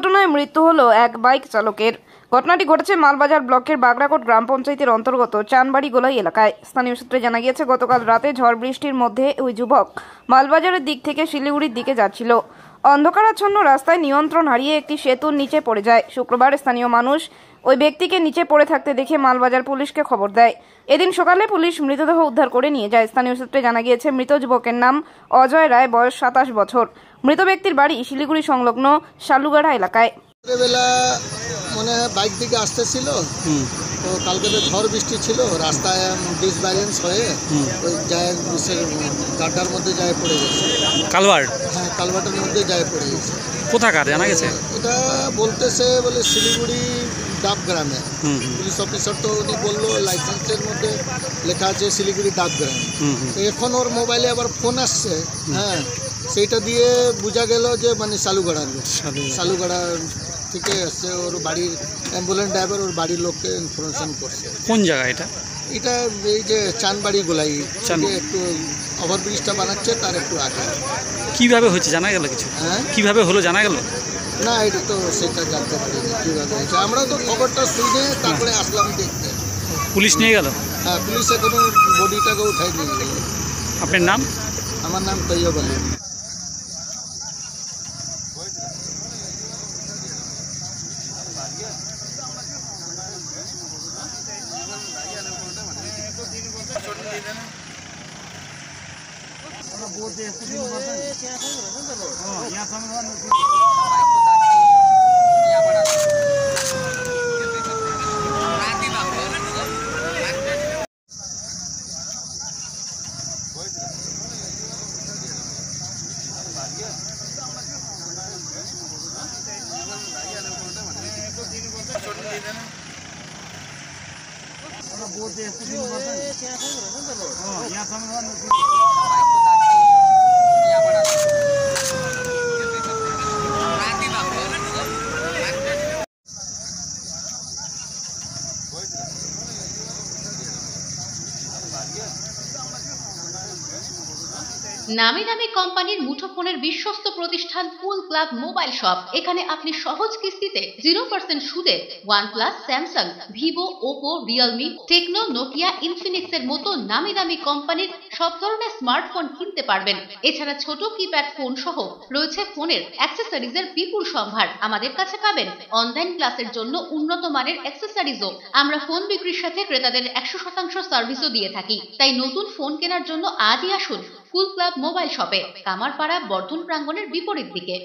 দুর্ঘটনায় মৃত্যু হলো এক বাইক চালকের। ঘটনাটি ঘটেছে মালবাজার ব্লকের বাগড়াকোট গ্রাম পঞ্চায়েতের অন্তর্গত চানবাড়ি গোলাই এলাকায়। স্থানীয় সূত্রে জানা গিয়েছে, গতকাল রাতে ঝড় বৃষ্টির মধ্যে ওই যুবক মালবাজারের দিক থেকে শিলিগুড়ির দিকে যাচ্ছিল। অন্ধকারাচ্ছন্ন রাস্তায় নিয়ন্ত্রণ হারিয়ে একটি সেতুর নিচে পড়ে যায়। শুক্রবার স্থানীয় মানুষ ওই ব্যক্তিকে নিচে পড়ে থাকতে দেখে মালবাজার পুলিশকে খবর দেয়। এদিন সকালে পুলিশ মৃতদেহ উদ্ধার করে নিয়ে যায়। স্থানীয় সূত্রে জানা গিয়েছে, মৃত যুবকের নাম অজয় রায়, বয়স 27 বছর। মৃত ব্যক্তির বাড়ি শিলিগুড়ি সংলগ্ন শালুগাড়া এলাকায়। বেলা মনে হয় বাইক দিকে আসতেছিল, তো কালকে তো ঝড় বৃষ্টি ছিল, রাস্তায় ডিসব্যালেন্স হয়ে ওই যায় গাড্ডার মধ্যে যায় পড়ে গেছে। কালভার্ট? হ্যাঁ, কালভার্টের মধ্যে যায় পড়ে গেছে। কোথাকার জানা গেছে? এটা বলতেছে বলে শিলিগুড়ি ডাব গ্রামে। পুলিশ অফিসার তো উনি বললো লাইসেন্সের মধ্যে লেখা আছে শিলিগুড়ি ডাব গ্রাম। তো এখন ওর মোবাইলে আবার ফোন আসছে, হ্যাঁ, সেইটা দিয়ে বোঝা গেল যে মানে শালুগাড়া থেকে আসছে। ওর বাড়ির অ্যাম্বুলেন্স ড্রাইভার ওর বাড়ির লোককে ইনফরমেশন করছে। কোন জায়গা এটা? এটা এই যে চানবাড়ি গোলাই, একটু ওভারব্রিজটা বানাচ্ছে তার একটু আগে। কিভাবে হয়েছে জানা গেল কিছু? হ্যাঁ, কিভাবে হলো জানা গেল না, এটা তো সেটা জানতে পারিনি কীভাবে হয়েছে। আমরা তো খবরটা শুনে তারপরে আসলাম দেখতে। পুলিশ নিয়ে গেল? হ্যাঁ, পুলিশ এখনো বডিটাকে উঠাই নিয়ে গেল। আপনার নাম? আমার নাম তৈয়ব আলী। নামি দামি কোম্পানির মুঠোফোনের বিশ্বস্ত প্রতিষ্ঠান কুল ক্লাব মোবাইল শপ। এখানে আপনি সহজ কিস্তিতে 0% সুদে OnePlus, Samsung, Vivo, Oppo, Realme, Tecno, Nokia, Infinix এর মতো নামি দামি কোম্পানির সব ধরনের স্মার্টফোন কিনতে পারবেন। এছাড়া ছোট কিপ্যাড ফোন সহ রয়েছে ফোনের অ্যাক্সেসরিজের বিপুল সম্ভার। আমাদের কাছে পাবেন অনলাইন ক্লাসের জন্য উন্নত মানের অ্যাক্সেসরিজও। আমরা ফোন বিক্রির সাথে ক্রেতাদের 100% সার্ভিসও দিয়ে থাকি। তাই নতুন ফোন কেনার জন্য আজই আসুন কুল ক্লাব মোবাইল শপে, কামারপাড়া বর্ধন প্রাঙ্গণের বিপরীত দিকে।